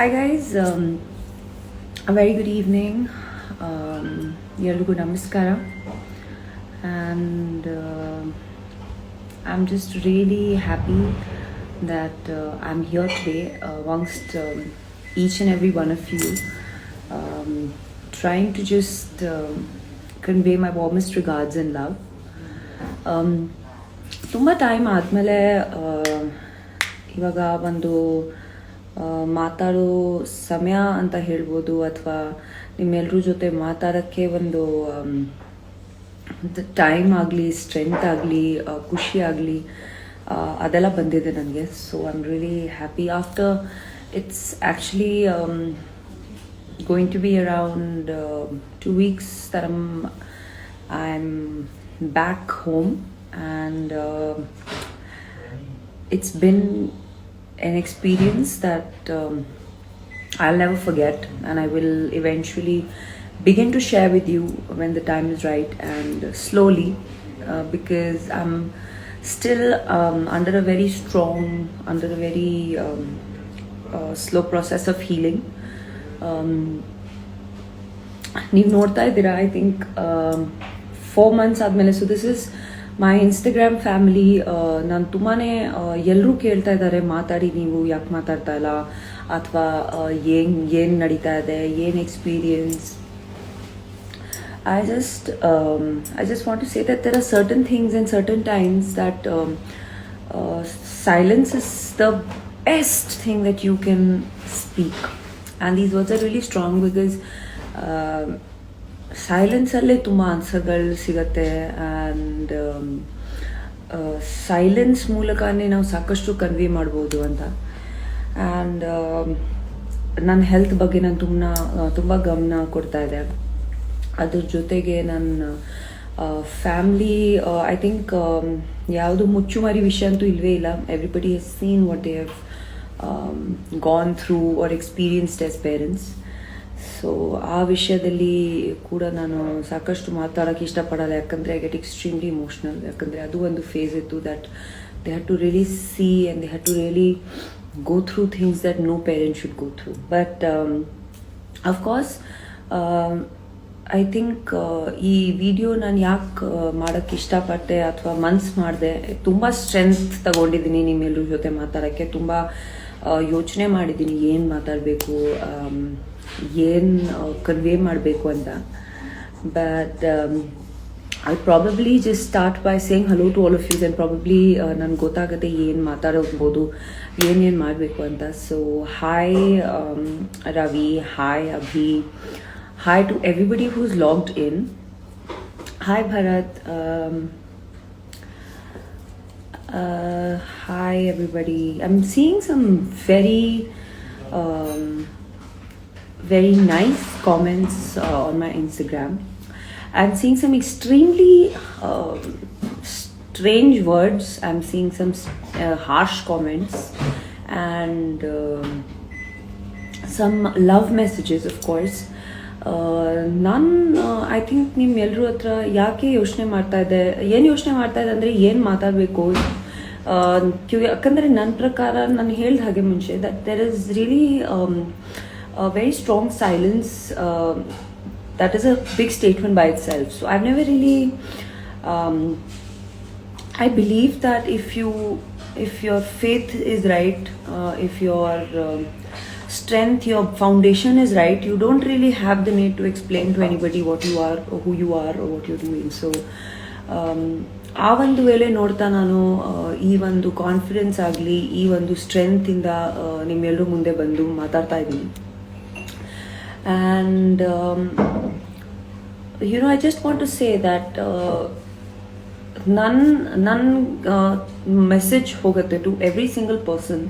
Hi guys, a very good evening. Ellaರಿಗೂ ನಮಸ್ಕಾರ. And I'm just really happy that I'm here today amongst each and every one of you, um, trying to just convey my warmest regards and love. ತುಂಬ time ಆದಮೇಲೆ ಇವಾಗ ಒಂದು ಮಾತಾಡೋ ಸಮಯ ಅಂತ ಹೇಳ್ಬೋದು, ಅಥವಾ ನಿಮ್ಮೆಲ್ಲರ ಜೊತೆ ಮಾತಾಡೋಕ್ಕೆ ಒಂದು ಟೈಮ್ ಆಗಲಿ, ಸ್ಟ್ರೆಂತ್ ಆಗಲಿ, ಖುಷಿ ಆಗಲಿ, ಅದೆಲ್ಲ ಬಂದಿದೆ ನನಗೆ. So I am really happy after it's actually going to be around 2 weeks that I'm back home, and it's been an experience that I'll never forget, and I will eventually begin to share with you when the time is right, and slowly, because I'm still under a very slow process of healing. ನೀವು ನೋಡ್ತಾ ಇದ್ದೀರಾ, I think 4 months ಆದಮೇಲೆ. So this is my Instagram family. ನಾನು ತುಂಬಾ ಎಲ್ಲರೂ ಕೇಳ್ತಾ ಇದ್ದಾರೆ, ಮಾತಾಡಿ, ನೀವು ಯಾಕೆ ಮಾತಾಡ್ತಾ ಇಲ್ಲ, ಅಥವಾ ಏನು ನಡೀತಾ ಇದೆ, ಏನು experience. I just want to say that there are certain things and certain times that silence is the best thing that you can speak, and these words are really strong because ಸೈಲೆನ್ಸಲ್ಲೇ ತುಂಬ ಆನ್ಸರ್ಗಳು ಸಿಗತ್ತೆ, and silence ಮೂಲಕನೇ ನಾವು ಸಾಕಷ್ಟು convey ಮಾಡ್ಬೋದು ಅಂತ. And ನನ್ನ health ಬಗ್ಗೆ ನಾನು ತುಂಬ ಗಮನ ಕೊಡ್ತಾ ಇದ್ದೆ. ಅದ್ರ ಜೊತೆಗೆ ನನ್ನ ಫ್ಯಾಮ್ಲಿ, ಐ ಥಿಂಕ್ ಯಾವುದು ಮುಚ್ಚುಮರಿ ವಿಷಯ ಅಂತೂ ಇಲ್ಲವೇ ಇಲ್ಲ. Everybody has seen what they have gone through or experienced as parents. So ಆ ವಿಷಯದಲ್ಲಿ ಕೂಡ ನಾನು ಸಾಕಷ್ಟು ಮಾತಾಡೋಕ್ಕೆ ಇಷ್ಟಪಡಲ್ಲ, ಯಾಕಂದರೆ ಐ ಗೆಟ್ ಎಕ್ಸ್ಟ್ರೀಮ್ಲಿ ಇಮೋಷ್ನಲ್. ಯಾಕಂದರೆ ಅದು ಒಂದು ಫೇಸ್ ಇತ್ತು that they had to really see and they had to really go through things that no parent should go through. But of course I think ಈ ವಿಡಿಯೋ ನಾನು ಯಾಕೆ ಮಾಡೋಕ್ಕೆ ಇಷ್ಟಪಟ್ಟೆ ಅಥವಾ ಮನ್ಸು ಮಾಡಿದೆ, ತುಂಬ ಸ್ಟ್ರೆಂತ್ ತಗೊಂಡಿದ್ದೀನಿ ನಿಮ್ಮೆಲ್ಲರ ಜೊತೆ ಮಾತಾಡೋಕ್ಕೆ. ತುಂಬ ಯೋಚನೆ ಮಾಡಿದ್ದೀನಿ ಏನು ಮಾತಾಡಬೇಕು, ಏನು ಕನ್ವೆ ಮಾಡಬೇಕು ಅಂತ. But I probably just start by saying hello to all of you, then probably ನನಗೆ ಗೊತ್ತಾಗುತ್ತೆ ಏನು ಮಾತಾಡೋಗ್ಬೋದು, ಏನೇನು ಮಾಡಬೇಕು ಅಂತ. So hi Ravi, hi Abhi, hi to everybody who's logged in. Hi Bharat, hi everybody. I'm seeing some very nice comments on my Instagram. I'm seeing some extremely strange words. I'm seeing some harsh comments, and some love messages, of course. ನಾನು I think ನಿಮ್ಮೆಲ್ಲರೂ ಹತ್ರ ಯಾಕೆ ಯೋಚನೆ ಮಾಡ್ತಾ ಇದೆ ಅಂದರೆ ಏನು ಮಾತಾಡಬೇಕು. ಯಾಕಂದರೆ ನನ್ನ ಪ್ರಕಾರ, ನಾನು ಹೇಳಿದ ಹಾಗೆ ಮುಂಚೆ, that there is really very strong silence. That is a big statement by itself. So I've never really I believe that if your faith is right, if your strength, your foundation is right, you don't really have the need to explain to anybody what you are or who you are or what you're doing. So ಆ ಒಂದು ವೇಳೆ ನೋಡ್ತಾ ನಾನು ಈ ಒಂದು confidence ಆಗಲಿ, ಈ ಒಂದು ಸ್ಟ್ರೆಂತಿಂದ ನಿಮ್ಮೆಲ್ಲರೂ ಮುಂದೆ ಬಂದು ಮಾತಾಡ್ತಾ ಇದ್ದೀನಿ. And I just want to say that ನನ್ನ ಮೆಸೇಜ್ ಹೋಗುತ್ತೆ to every single person.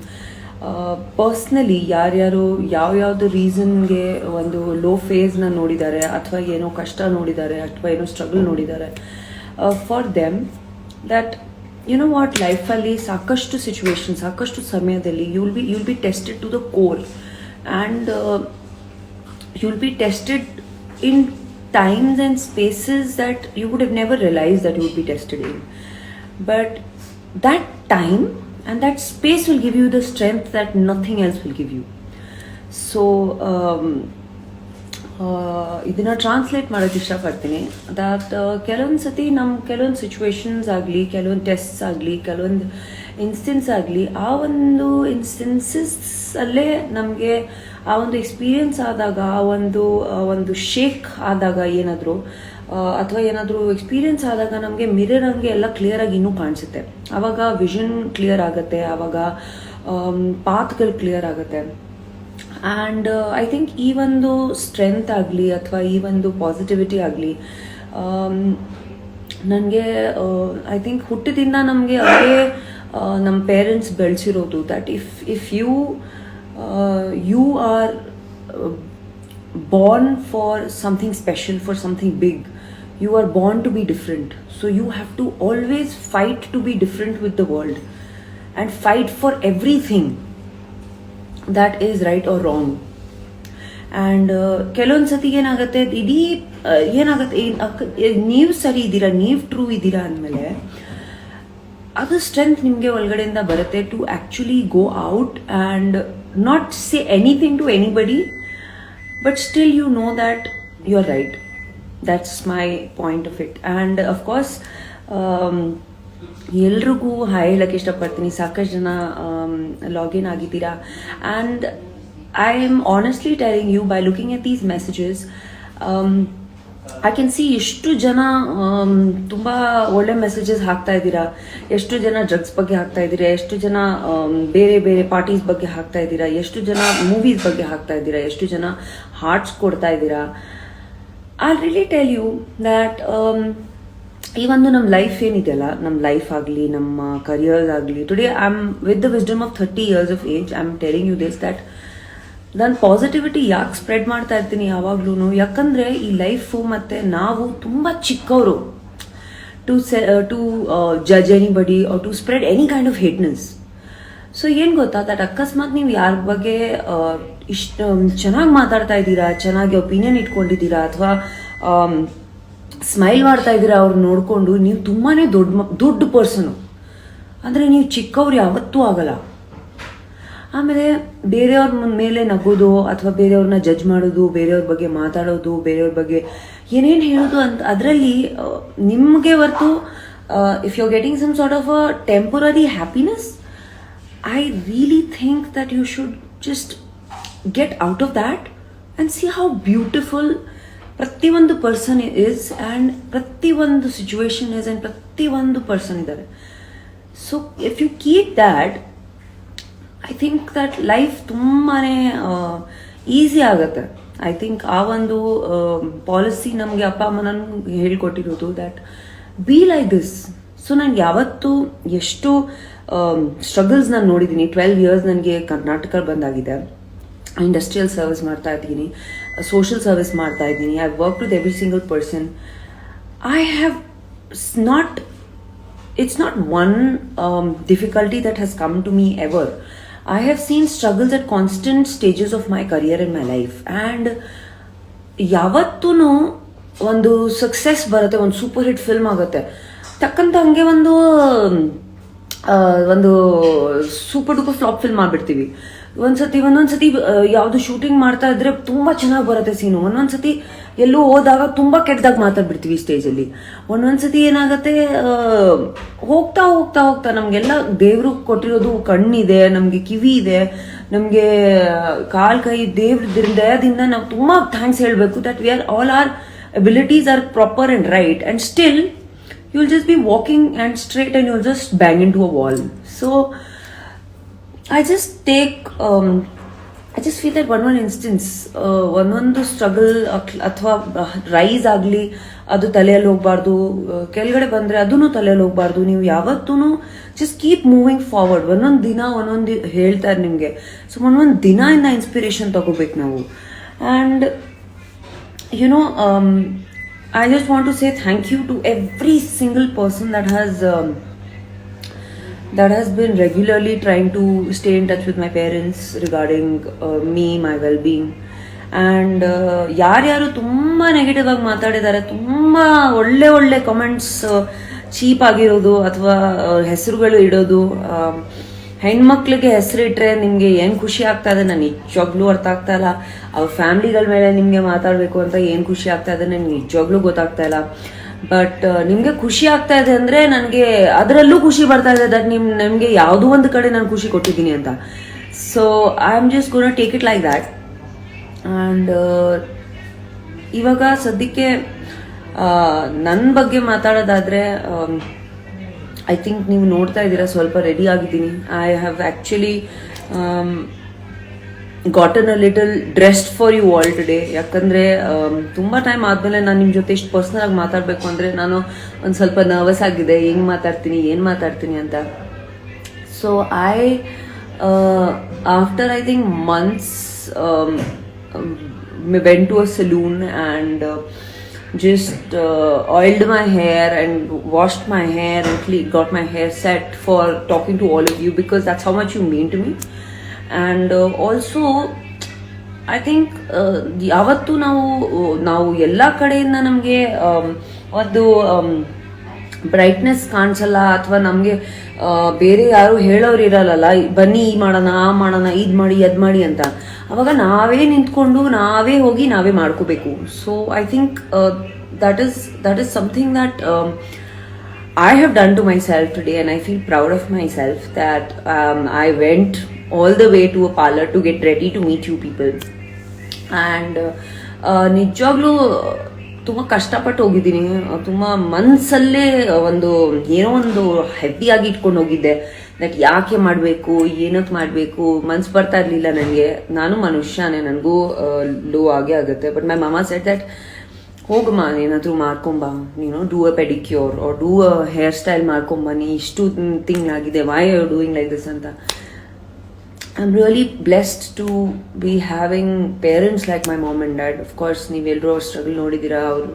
Personally ಯಾರ್ಯಾರು ಯಾವ್ಯಾವುದು ರೀಸನ್ಗೆ ಒಂದು ಲೋ ಫೇಸ್ನ ನೋಡಿದ್ದಾರೆ, ಅಥವಾ ಏನೋ ಕಷ್ಟ ನೋಡಿದ್ದಾರೆ, ಅಥವಾ ಏನೋ ಸ್ಟ್ರಗಲ್ ನೋಡಿದ್ದಾರೆ, ಫಾರ್ ದೆಮ್ ದಟ್ ವಾಟ್, ಲೈಫಲ್ಲಿ ಸಾಕಷ್ಟು ಸಿಚುವೇಶನ್, ಸಾಕಷ್ಟು ಸಮಯದಲ್ಲಿ you'll be tested to the core, and you'll be tested in times and spaces that you would have never realized that you would be tested in. But that time and that space will give you the strength that nothing else will give you. So ಇದನ್ನ translate ಮಾಡೋಕ್ಕೆ ಇಷ್ಟಪಡ್ತೀನಿ. That ಕೆಲವೊಂದು ಸತಿ ಕೆಲವೊಂದು situations ಆಗಲಿ, ಕೆಲವೊಂದು tests ಆಗಲಿ, ಕೆಲವೊಂದು ಇನ್ಸ್ಟೆನ್ಸ್ ಆಗಲಿ, ಆ ಒಂದು ಇನ್ಸ್ಟೆನ್ಸಸ್ಸಲ್ಲೇ ನಮಗೆ ಆ ಒಂದು ಎಕ್ಸ್ಪೀರಿಯನ್ಸ್ ಆದಾಗ, ಒಂದು ಶೇಕ್ ಆದಾಗ ಏನಾದರೂ ಅಥವಾ ಏನಾದರೂ ಎಕ್ಸ್ಪೀರಿಯನ್ಸ್ ಆದಾಗ ನಮಗೆ ನಮಗೆ ಎಲ್ಲ ಕ್ಲಿಯರಾಗಿ ಇನ್ನೂ ಕಾಣಿಸುತ್ತೆ. ಆವಾಗ ವಿಷನ್ ಕ್ಲಿಯರ್ ಆಗುತ್ತೆ, ಆವಾಗ ಪಾತ್ಗಳು ಕ್ಲಿಯರ್ ಆಗುತ್ತೆ. ಆ್ಯಂಡ್ ಐ ಥಿಂಕ್ ಈ ಒಂದು ಸ್ಟ್ರೆಂತ್ ಆಗಲಿ ಅಥವಾ ಈ ಒಂದು ಪಾಸಿಟಿವಿಟಿ ಆಗಲಿ ನನಗೆ ಐ ಥಿಂಕ್ ಹುಟ್ಟಿದಿಂದ ನಮಗೆ ಅದೇ ನಮ್ಮ ಪೇರೆಂಟ್ಸ್ ಬೆಳೆಸಿರೋದು. That if you are born for something special, for something big, you are born to be different, so you have to always fight to be different with the world and fight for everything that is right or wrong. And ಕೆಲವೊಂದು ಸತಿ ಏನಾಗುತ್ತೆ, ನೀವು ಸರಿ ಇದ್ದೀರಾ, ನೀವು true ಇದ್ದೀರಾ ಅಂದಮೇಲೆ ಅದು ಸ್ಟ್ರೆಂತ್ ನಿಮಗೆ ಒಳಗಡೆಯಿಂದ ಬರುತ್ತೆ to actually go out and not say anything to anybody, but still you know that you're right. That's my point of it. And of course ಎಲ್ರಿಗೂ ಹಾಯ್ ಹೇಳಕ್ಕೆ ಇಷ್ಟಪಡ್ತೀನಿ. ಸಾಕಷ್ಟು ಜನ ಲಾಗಿನ್ ಆಗಿದ್ದೀರಾ. And I am honestly telling you, by looking at these messages I can see ಎಷ್ಟು ಜನ ತುಂಬ ಒಳ್ಳೆ ಮೆಸೇಜಸ್ ಹಾಕ್ತಾ ಇದ್ದೀರಾ, ಎಷ್ಟು ಜನ ಡ್ರಗ್ಸ್ ಬಗ್ಗೆ ಹಾಕ್ತಾ ಇದ್ದೀರಾ, ಎಷ್ಟು ಜನ ಬೇರೆ ಬೇರೆ ಪಾರ್ಟೀಸ್ ಬಗ್ಗೆ ಹಾಕ್ತಾ ಇದ್ದೀರಾ, ಎಷ್ಟು ಜನ ಮೂವೀಸ್ ಬಗ್ಗೆ ಹಾಕ್ತಾ ಇದ್ದೀರಾ, ಎಷ್ಟು ಜನ ಹಾರ್ಟ್ಸ್ ಕೊಡ್ತಾ ಇದ್ದೀರಾ. I really tell you that ಈ ಒಂದು ನಮ್ಮ ಲೈಫ್ ಏನಿದೆಯಲ್ಲ, ನಮ್ಮ ಲೈಫ್ ಆಗಲಿ, ನಮ್ಮ ಕರಿಯರ್ಸ್ ಆಗಲಿ, today I am with the wisdom of 30 years of age, I am telling you this that ನಾನು ಪಾಸಿಟಿವಿಟಿ ಯಾಕೆ ಸ್ಪ್ರೆಡ್ ಮಾಡ್ತಾ ಇರ್ತೀನಿ ಯಾವಾಗ್ಲೂ, ಯಾಕಂದರೆ ಈ ಲೈಫು ಮತ್ತು ನಾವು ತುಂಬ ಚಿಕ್ಕವರು to judge anybody or to spread any kind of hateness. So ಏನು ಗೊತ್ತಾ, ದಟ್ ಅಕಸ್ಮಾತ್ ನೀವು ಯಾರ ಬಗ್ಗೆ ಇಷ್ಟು ಚೆನ್ನಾಗಿ ಮಾತಾಡ್ತಾ ಇದ್ದೀರಾ, ಚೆನ್ನಾಗಿ ಒಪಿನಿಯನ್ ಇಟ್ಕೊಂಡಿದ್ದೀರಾ, ಅಥವಾ ಸ್ಮೈಲ್ ಮಾಡ್ತಾ ಇದ್ದೀರಾ ಅವ್ರು ನೋಡಿಕೊಂಡು, ನೀವು ತುಂಬಾ ದೊಡ್ಡ ಪರ್ಸನು ಅಂದರೆ ನೀವು ಚಿಕ್ಕವ್ರು ಯಾವತ್ತೂ ಆಗಲ್ಲ. ಆಮೇಲೆ ಬೇರೆಯವ್ರ ಮೇಲೆ ನಗೋದು ಅಥವಾ ಬೇರೆಯವ್ರನ್ನ ಜಡ್ಜ್ ಮಾಡೋದು, ಬೇರೆಯವ್ರ ಬಗ್ಗೆ ಮಾತಾಡೋದು, ಬೇರೆಯವ್ರ ಬಗ್ಗೆ ಏನೇನು ಹೇಳೋದು ಅಂತ ಅದರಲ್ಲಿ ನಿಮಗೆ ಹೊರತು if you are getting some sort of a temporary happiness, I really think that you should just get out of that and see how beautiful ಪ್ರತಿಯೊಂದು ಪರ್ಸನ್ ಇಸ್ ಆ್ಯಂಡ್ ಪ್ರತಿಯೊಂದು ಸಿಚುವೇಶನ್ ಇಸ್ ಆ್ಯಂಡ್ ಪ್ರತಿಯೊಂದು person ಇದ್ದಾರೆ. So if you keep that, I think that life ತುಂಬಾ easy ಆಗುತ್ತೆ. I think ಆ ಒಂದು policy ನಮಗೆ ಅಪ್ಪ ಅಮ್ಮ ನನಗೆ ಹೇಳ್ಕೊಟ್ಟಿರೋದು, that be like this. So ನನಗೆ ಯಾವತ್ತೂ ಎಷ್ಟು ಸ್ಟ್ರಗಲ್ಸ್ ನಾನು ನೋಡಿದ್ದೀನಿ. 12 years ನನಗೆ ಕರ್ನಾಟಕ ಬಂದಾಗಿದೆ. ಇಂಡಸ್ಟ್ರಿಯಲ್ ಸರ್ವಿಸ್ ಮಾಡ್ತಾ ಇದ್ದೀನಿ, ಸೋಷಿಯಲ್ ಸರ್ವಿಸ್ ಮಾಡ್ತಾ ಇದ್ದೀನಿ. I work with every single person. I have not, it's not one difficulty that has come to me ever. I have seen struggles at constant stages of my career in my life, and ಯಾವತ್ತೂ ಒಂದು success ಬರುತ್ತೆ, ಒಂದು super hit film ಆಗುತ್ತೆ, ತಕ್ಕಂತ ಹಂಗೆ ಒಂದು super duper flap film ಮಾಡ್ಬಿಡ್ತೀವಿ. ಒಂದೊಂದ್ಸತಿ ಯಾವುದು shooting ಮಾಡ್ತಾ ಇದ್ರೆ ತುಂಬಾ ಚೆನ್ನಾಗಿ ಬರುತ್ತೆ ಸೀನು, ಒಂದೊಂದ್ಸತಿ ಎಲ್ಲೋ ಹೋದಾಗ ತುಂಬಾ ಕೆಟ್ಟದಾಗ ಮಾತಾಡ್ಬಿಡ್ತೀವಿ ಸ್ಟೇಜಲ್ಲಿ. ಒಂದೊಂದ್ಸತಿ ಏನಾಗುತ್ತೆ, ಹೋಗ್ತಾ ಹೋಗ್ತಾ ಹೋಗ್ತಾ ನಮ್ಗೆಲ್ಲ ದೇವ್ರು ಕೊಟ್ಟಿರೋದು ಕಣ್ಣಿದೆ, ನಮ್ಗೆ ಕಿವಿ ಇದೆ, ನಮ್ಗೆ ಕಾಲ್ ಕೈ ದೇವ್ರ ದಯದಿಂದ ನಾವು ತುಂಬಾ ಥ್ಯಾಂಕ್ಸ್ ಹೇಳ್ಬೇಕು that we are all are abilities are proper and right, and still you'll just be walking and straight and you'll just bang into a wall. So I just feel that one instance, ಒಂದೊಂದು struggle ಅಥವಾ rice ಆಗಲಿ ಅದು ತಲೆಯಲ್ಲಿ ಹೋಗ್ಬಾರ್ದು, ಕೆಳಗಡೆ ಬಂದರೆ ಅದೂ ತಲೆಯಲ್ಲಿ ಹೋಗ್ಬಾರ್ದು. ನೀವು ಯಾವತ್ತೂ ಜಸ್ಟ್ ಕೀಪ್ ಮೂವಿಂಗ್ ಫಾರ್ವರ್ಡ್. ಒಂದೊಂದು ದಿನ ಒಂದೊಂದು ಹೇಳ್ತಾರೆ ನಿಮಗೆ. ಸೊ ಒಂದೊಂದು ದಿನದಿಂದ ಇನ್ಸ್ಪಿರೇಷನ್ ತಗೋಬೇಕು ನಾವು. And you know, I just want to say thank you to every single person that has been regularly trying to stay in touch with my parents regarding me, my well-being. And ಯಾರ್ಯಾರು ತುಂಬ negative ಆಗಿ ಮಾತಾಡಿದ್ದಾರೆ, ತುಂಬ ಒಳ್ಳೆ comments cheap ಆಗಿರೋದು ಅಥವಾ ಹೆಸರುಗಳು ಇಡೋದು, ಹೆಣ್ಮಕ್ಳಿಗೆ ಹೆಸರಿಟ್ರೆ ನಿಮ್ಗೆ ಏನ್ ಖುಷಿ ಆಗ್ತಾ ಇದೆ ನಾನು ನಿಜವಾಗ್ಲೂ ಅರ್ಥ ಆಗ್ತಾ ಇಲ್ಲ. ಅವ್ರ ಫ್ಯಾಮಿಲಿಗಳ ಮೇಲೆ ನಿಮ್ಗೆ ಮಾತಾಡ್ಬೇಕು ಅಂತ ಏನ್ ಖುಷಿ ಆಗ್ತಾ ಇದೆ ನನ್ಗೆ ನಿಜವಾಗ್ಲೂ ಗೊತ್ತಾಗ್ತಾ ಇಲ್ಲ. ಬಟ್ ನಿಮ್ಗೆ ಖುಷಿ ಆಗ್ತಾ ಇದೆ ಅಂದ್ರೆ ನನಗೆ ಅದರಲ್ಲೂ ಖುಷಿ ಬರ್ತಾ ಇದೆ ದಟ್ ನಿಮ್ಗೆ ಯಾವುದೋ ಒಂದು ಕಡೆ ನಾನು ಖುಷಿ ಕೊಟ್ಟಿದ್ದೀನಿ ಅಂತ. So I am just gonna take it like that. And ಇವಾಗ ಸದ್ಯಕ್ಕೆ ನನ್ನ ಬಗ್ಗೆ ಮಾತಾಡೋದಾದ್ರೆ ಐ ಥಿಂಕ್ ನೀವು ನೋಡ್ತಾ ಇದ್ದೀರಾ ಸ್ವಲ್ಪ ರೆಡಿ ಆಗಿದ್ದೀನಿ. I have actually gotten a little dressed for you all today. ಯಾಕಂದ್ರೆ ತುಂಬಾ ಟೈಮ್ ಆದ್ಮೇಲೆ ನಾನು ನಿಮ್ಮ ಜೊತೆ ಇಷ್ಟು ಪರ್ಸನಲ್ ಆಗಿ ಮಾತಾಡ್ಬೇಕು ಅಂದ್ರೆ ನಾನು ಒಂದು ಸ್ವಲ್ಪ ನರ್ವಸ್ ಆಗಿದೆ, ಹೆಂಗ್ ಮಾತಾಡ್ತೀನಿ ಏನ್ ಮಾತಾಡ್ತೀನಿ ಅಂತ. So after I think months went to a saloon and just oiled my hair and washed my hair and got my hair set for talking to all of you because that's how much you mean to me. And also I think ಯಾವತ್ತು ನಾವು ಎಲ್ಲ ಕಡೆಯಿಂದ ನಮಗೆ ಒಂದು brightness ಕಾಣಿಸಲ್ಲ ಅಥವಾ ನಮಗೆ ಬೇರೆ ಯಾರು ಹೇಳೋರು ಇರಲ್ಲ, ಬನ್ನಿ ಈ ಮಾಡೋಣ ಆ ಮಾಡೋಣ ಇದ್ ಮಾಡಿ ಅದ್ ಮಾಡಿ ಅಂತ. ಅವಾಗ ನಾವೇ ನಿಂತ್ಕೊಂಡು ನಾವೇ ಹೋಗಿ ನಾವೇ ಮಾಡ್ಕೋಬೇಕು. So I think that is something that I have done to myself today, and I feel proud of myself that I went all the way to a parlor to get ready to meet you people. And ನಿಜವಾಗ್ಲೂ ತುಂಬಾ ಕಷ್ಟಪಟ್ಟು ಹೋಗಿದ್ದೀನಿ. ತುಂಬಾ ಮನ್ಸಲ್ಲೇ ಏನೋ ಒಂದು heavy ಆಗಿ ಇಟ್ಕೊಂಡು ಹೋಗಿದ್ದೆ. ದಟ್ ಯಾಕೆ ಮಾಡಬೇಕು, ಏನಕ್ಕೆ ಮಾಡಬೇಕು ಮನ್ಸು ಬರ್ತಾ ಇರ್ಲಿಲ್ಲ ನನಗೆ. ನಾನು ಮನುಷ್ಯನೇ, ನನಗೂ ಲೋ ಆಗೇ ಆಗುತ್ತೆ. ಬಟ್ ಮೈ ಮಾಮಾ ಸೆಡ್ ದಟ್ ಹೋಗಮ್ಮ ಏನಾದರೂ ಮಾಡ್ಕೊಂಬ, ನೀನು do a pedicure or do a hair style ಮಾಡ್ಕೊಂಬ, ನೀ ಇಷ್ಟು ತಿಂಗಳಾಗಿದೆ, why are doing like this ಅಂತ. I am really blessed to be having parents like my mom and dad. Of course ನೀವೆಲ್ಲರೂ ಅವ್ರ ಸ್ಟ್ರಗಲ್ ನೋಡಿದ್ದೀರಾ. ಅವರು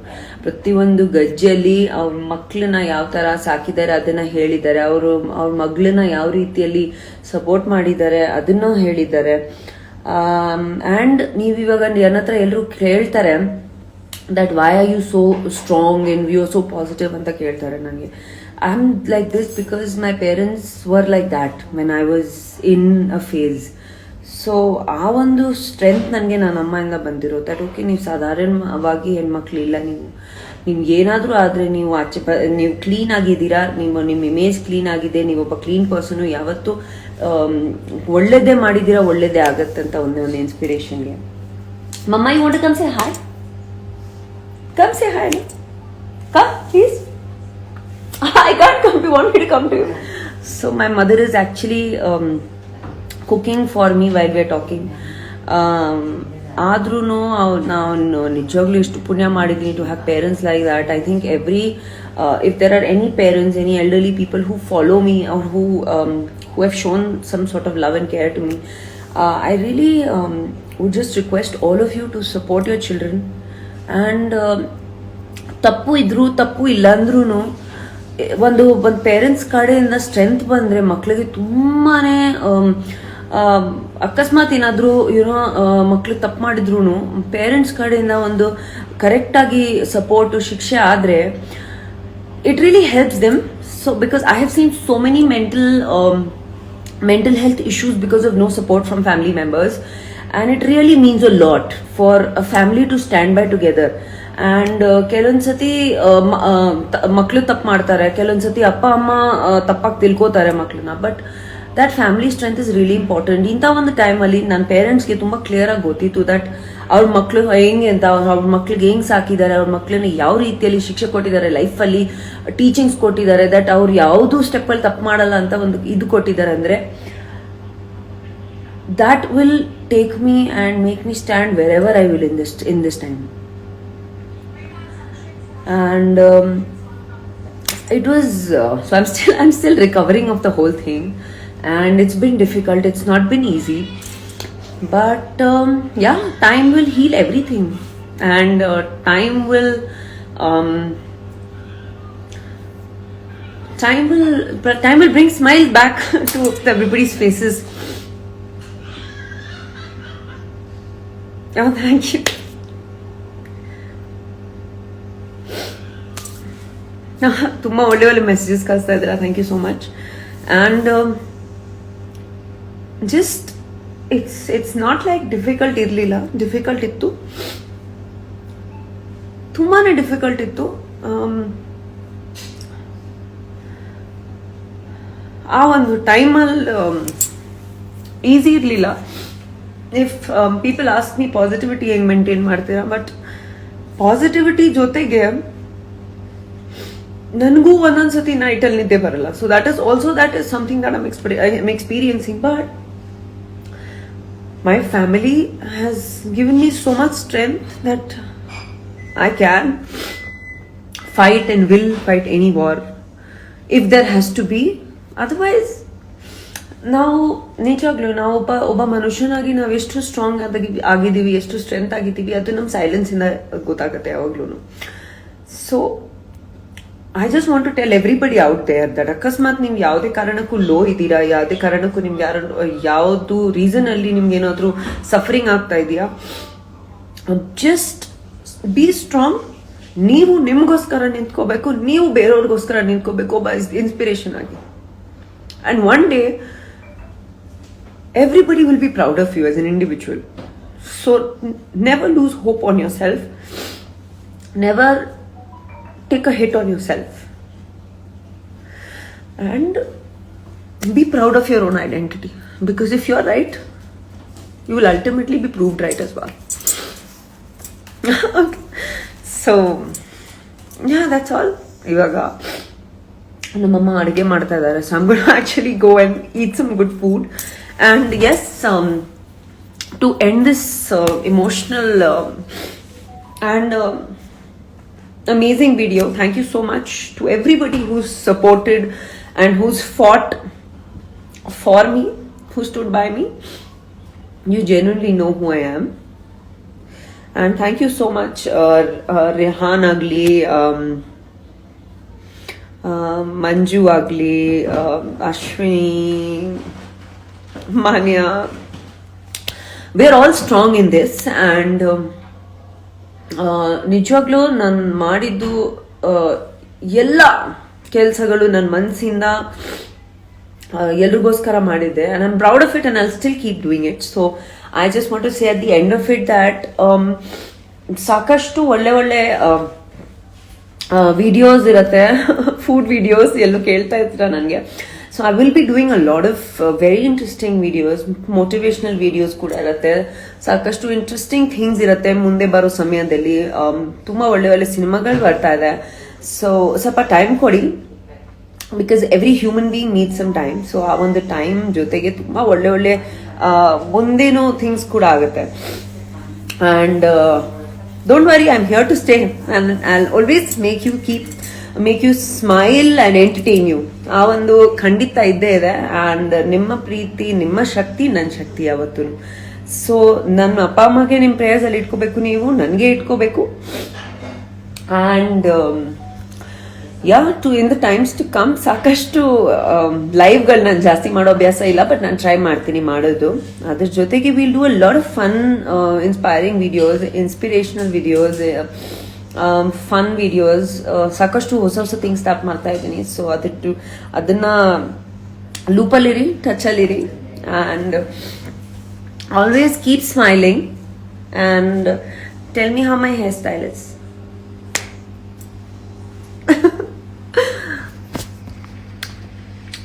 ಪ್ರತಿಯೊಂದು ಗಜ್ಜೆಯಲ್ಲಿ ಅವ್ರ ಮಕ್ಕಳನ್ನ ಯಾವ ಥರ ಸಾಕಿದ್ದಾರೆ ಅದನ್ನ ಹೇಳಿದ್ದಾರೆ. ಅವ್ರ ಮಗಳನ್ನ ಯಾವ ರೀತಿಯಲ್ಲಿ ಸಪೋರ್ಟ್ ಮಾಡಿದ್ದಾರೆ ಅದನ್ನು ಹೇಳಿದ್ದಾರೆ. ಆ್ಯಂಡ್ ನೀವಿವಾಗ ನನ್ನ ಹತ್ರ ಎಲ್ಲರೂ ಕೇಳ್ತಾರೆ that why are you so strong and you are so positive ಅಂತ ಕೇಳ್ತಾರೆ ನನಗೆ. I'm like this because my parents were like that when I was in a phase. So ಆ ಒಂದು ಸ್ಟ್ರೆಂತ್ ನನಗೆ ನನ್ನ ಅಮ್ಮಯಿಂದ ಬಂದಿರೋ ದಟ್ ಓಕೆ ನೀವು ಸಾಧಾರಣವಾಗಿ ಹೆಣ್ಮಕ್ಳು ಇಲ್ಲ, ನಿಮ್ಗೆ ಏನಾದರೂ ಆದರೆ ನೀವು ನೀವು ಕ್ಲೀನ್ ಆಗಿದ್ದೀರಾ, ನಿಮ್ಮ ಇಮೇಜ್ ಕ್ಲೀನ್ ಆಗಿದೆ, ನೀವೊಬ್ಬ ಕ್ಲೀನ್ ಪರ್ಸನು, ಯಾವತ್ತೂ ಒಳ್ಳೇದೇ ಮಾಡಿದ್ದೀರಾ, ಒಳ್ಳೇದೇ ಆಗತ್ತೆ ಅಂತ ಒಂದು ಇನ್ಸ್ಪಿರೇಷನ್ಗೆ. Mumma you want to come say hi? Come say hi. Come, please. I can't come. You want me to come to you? So my mother is actually cooking for me while we are talking. ಆದ್ರೂ ನಾನು ನಿಜವಾಗ್ಲೂ ಇಷ್ಟು ಪುಣ್ಯ ಮಾಡಿದ್ದೀನಿ to have parents like that. I think if there are any parents, any elderly people who follow me or who have shown some sort of love and care to me, I really would just request all of you to support your children. And ತಪ್ಪು ಇದ್ರು ತಪ್ಪು ಇಲ್ಲ ಅಂದ್ರೂ ಒಂದು parents ಕಡೆಯಿಂದ strength ಬಂದರೆ ಮಕ್ಕಳಿಗೆ ತುಂಬಾ ಅಕಸ್ಮಾತ್ ಏನಾದರೂ ಮಕ್ಳು ತಪ್ಪು ಮಾಡಿದ್ರು ಪೇರೆಂಟ್ಸ್ ಕಡೆಯಿಂದ ಒಂದು ಕರೆಕ್ಟಾಗಿ ಸಪೋರ್ಟು ಶಿಕ್ಷೆ ಆದರೆ it really helps them. So because I have seen so many mental health issues because of no support from family members. And it really means a lot for a family to stand by together. And ಕೆಲವೊಂದ್ಸತಿ ಮಕ್ಕಳು ತಪ್ಪು ಮಾಡ್ತಾರೆ, ಕೆಲವೊಂದ್ಸತಿ ಅಪ್ಪ ಅಮ್ಮ ತಪ್ಪಾಗಿ ತಿಳ್ಕೋತಾರೆ ಮಕ್ಕಳನ್ನ. But that family strength is really important. ಇಂಥ ಒಂದು ಟೈಮಲ್ಲಿ ನನ್ನ ಪೇರೆಂಟ್ಸ್ಗೆ ತುಂಬ ಕ್ಲಿಯರ್ ಆಗಿ ಗೊತ್ತಿತ್ತು ದಟ್ ಅವ್ರ ಮಕ್ಕಳು ಹೆಂಗೆ ಅಂತ, ಅವ್ರ ಮಕ್ಳಿಗೆ ಹೆಂಗ್ ಸಾಕಿದ್ದಾರೆ, ಅವ್ರ ಮಕ್ಕಳನ್ನ ಯಾವ ರೀತಿಯಲ್ಲಿ ಶಿಕ್ಷೆ ಕೊಟ್ಟಿದ್ದಾರೆ, ಲೈಫಲ್ಲಿ ಟೀಚಿಂಗ್ಸ್ ಕೊಟ್ಟಿದ್ದಾರೆ, ದಟ್ ಅವ್ರು ಯಾವುದು ಸ್ಟೆಪ್ಪಲ್ಲಿ ತಪ್ಪು ಮಾಡಲ್ಲ ಅಂತ ಒಂದು ಇದು ಕೊಟ್ಟಿದ್ದಾರೆ. ಅಂದರೆ that will take me and make me stand wherever I will in this time. And it was so I'm still recovering of the whole thing, and it's been difficult, it's not been easy, but yeah, time will heal everything, and time will bring smile back to everybody's faces. Oh, thank you. ತುಂಬ ಒಳ್ಳೆ messages ಕಳಿಸ್ತಾ ಇದ್ದೀರಾ. Thank you so much. And just it's not like difficult ಇರಲಿಲ್ಲ, difficult ಇತ್ತು, ತುಂಬಾ difficult ಇತ್ತು. ಆ ಒಂದು ಟೈಮಲ್ಲಿ ಈಸಿ ಇರಲಿಲ್ಲ. If people ask me positivity ಹೆಂಗೆ ಮೇಂಟೈನ್ ಮಾಡ್ತೀರಾ, ಬಟ್ ಪಾಸಿಟಿವಿಟಿ ಜೊತೆಗೆ ನನಗೂ ಒಂದೊಂದ್ಸತಿ ನೈಟಲ್ಲಿ ನಿದ್ದೆ ಬರಲ್ಲ. So that is something that I'm experiencing. But my family has given me so much strength that I can fight and will fight any war if there has to be. Otherwise, ನಾವು ನಿಜವಾಗ್ಲೂ ನಾವು ಒಬ್ಬ ಮನುಷ್ಯನಾಗಿ ನಾವು ಎಷ್ಟು strong ಆಗಿದ್ದೀವಿ, ಎಷ್ಟು strength ಆಗಿದ್ದೀವಿ, ಅದು ನಮ್ಮ ಸೈಲೆನ್ಸಿಂದ ಗೊತ್ತಾಗುತ್ತೆ ಯಾವಾಗ್ಲೂ. So I just want to tell everybody out there that ಅಕಸ್ಮಾತ್ ನೀವು ಯಾವುದೇ ಕಾರಣಕ್ಕೂ ಲೋ ಇದ್ದೀರಾ, ಯಾವುದೇ ಕಾರಣಕ್ಕೂ ನಿಮ್ಗೆ ಯಾವುದು ರೀಸನ್ ಅಲ್ಲಿ ನಿಮ್ಗೆ ಏನಾದರೂ ಸಫರಿಂಗ್ ಆಗ್ತಾ ಇದೆಯಾ, ಜಸ್ಟ್ ಬಿ ಸ್ಟ್ರಾಂಗ್. ನೀವು ನಿಮ್ಗೋಸ್ಕರ ನಿಂತ್ಕೋಬೇಕು, ನೀವು ಬೇರೆಯವ್ರಿಗೋಸ್ಕರ ನಿಂತ್ಕೋಬೇಕು ಒಬ್ಬ ಇನ್ಸ್ಪಿರೇಷನ್ ಆಗಿ. And one day everybody will be proud of you as an individual. So never lose hope on yourself, never take a hit on yourself, and be proud of your own identity, because if you're right, you will ultimately be proved right as well. Okay. So yeah, that's all. Ivaga namamma adige ಮಾಡ್ತಾ ಇದ್ದಾರೆ, so I'm going to actually go and eat some good food. And yes, to end this emotional and amazing video, thank you so much to everybody who's supported and who's fought for me, who stood by me. You genuinely know who I am, and thank you so much Rehan agli, Manju agli, Ashwini, Manya, we're all strong in this. And ನಿಜವಾಗ್ಲೂ ನಾನು ಮಾಡಿದ್ದು ಎಲ್ಲ ಕೆಲಸಗಳು ನನ್ನ ಮನಸ್ಸಿಂದ ಎಲ್ರಿಗೋಸ್ಕರ ಮಾಡಿದ್ದೆ. and I'm proud of it and I'll still keep doing it. So I just want to say at the end of it that ಸಾಕಷ್ಟು ಒಳ್ಳೆ ಒಳ್ಳೆ ವಿಡಿಯೋಸ್ ಇರುತ್ತೆ, ಫುಡ್ ವಿಡಿಯೋಸ್ ಎಲ್ಲೂ ಕೇಳ್ತಾ ಇರ್ತೀರ ನನಗೆ. So I will be doing a lot of very interesting videos, motivational videos ಕೂಡ ಇರುತ್ತೆ, ಸಾಕಷ್ಟು ಇಂಟ್ರೆಸ್ಟಿಂಗ್ ಥಿಂಗ್ಸ್ ಇರುತ್ತೆ ಮುಂದೆ ಬರೋ ಸಮಯದಲ್ಲಿ. ತುಂಬಾ ಒಳ್ಳೆ ಒಳ್ಳೆ ಸಿನಿಮಾಗಳು ಬರ್ತಾ ಇದೆ. ಸೊ ಸ್ವಲ್ಪ ಟೈಮ್ ಕೊಡಿ, because every human being need some time. So ಆ ಒಂದು ಟೈಮ್ ಜೊತೆಗೆ ತುಂಬಾ ಒಳ್ಳೆ ಒಳ್ಳೆ ಮುಂದೇನೋ ಥಿಂಗ್ಸ್ ಕೂಡ ಆಗುತ್ತೆ. And don't worry, I am here to stay and I will always make you smile and entertain you. ಆ ಒಂದು ಖಂಡಿತ ಇದ್ದೇ ಇದೆ. ಅಂಡ್ ನಿಮ್ಮ ಪ್ರೀತಿ, ನಿಮ್ಮ ಶಕ್ತಿ ನನ್ನ ಶಕ್ತಿ ಯಾವತ್ತು. ಸೊ ನನ್ನ ಅಪ್ಪ ಅಮ್ಮಗೆ ನಿಮ್ಮ ಪ್ರೇಯರ್ಸ್ ಅಲ್ಲಿ ಇಟ್ಕೋಬೇಕು, ನೀವು ನನಗೆ ಇಟ್ಕೋಬೇಕು. And in the times to come ಸಾಕಷ್ಟು ಲೈವ್ಗಳು ನಾನು ಜಾಸ್ತಿ ಮಾಡೋ ಅಭ್ಯಾಸ ಇಲ್ಲ, ಬಟ್ ನಾನು ಟ್ರೈ ಮಾಡ್ತೀನಿ ಮಾಡೋದು. ಅದ್ರ ಜೊತೆಗೆ will do a lot of fun inspiring videos, inspirational videos, fun videos, ಸಾಕಷ್ಟು ಹೊಸ ಹೊಸ ಥಿಂಗ್ಸ್ ಸ್ಟಾರ್ಟ್ ಮಾಡ್ತಾ ಇದ್ದೀನಿ. ಸೊ ಅದನ್ನ ಲೂಪಲ್ಲಿರಿ, ಟಚಲ್ಲಿರಿ, and always keep smiling and tell me how my hair style is.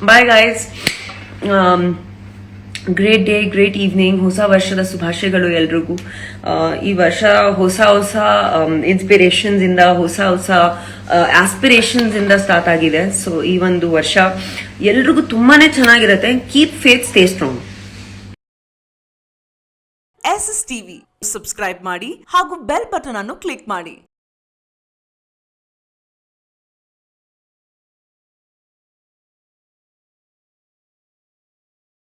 Bye guys. Great day, great evening. ಹೊಸ ವರ್ಷದ ಶುಭಾಶಯಗಳು ಎಲ್ರಿಗೂ. ಈ ವರ್ಷ ಹೊಸ ಹೊಸ ಇನ್ಸ್ಪಿರೇಷನ್ಸ್ ಇಂದ, ಹೊಸ ಹೊಸ ಆಸ್ಪಿರೇಷನ್ಸ್ ಇಂದ ಸ್ಟಾರ್ಟ್ ಆಗಿದೆ. ಸೊ ಈ ಒಂದು ವರ್ಷ ಎಲ್ರಿಗೂ ತುಂಬಾನೇ ಚೆನ್ನಾಗಿರುತ್ತೆ. Keep faith, stay strong. SS TV subscribe ಮಾಡಿ ಹಾಗೂ ಬೆಲ್ ಬಟನ್ ಅನ್ನು ಕ್ಲಿಕ್ ಮಾಡಿ.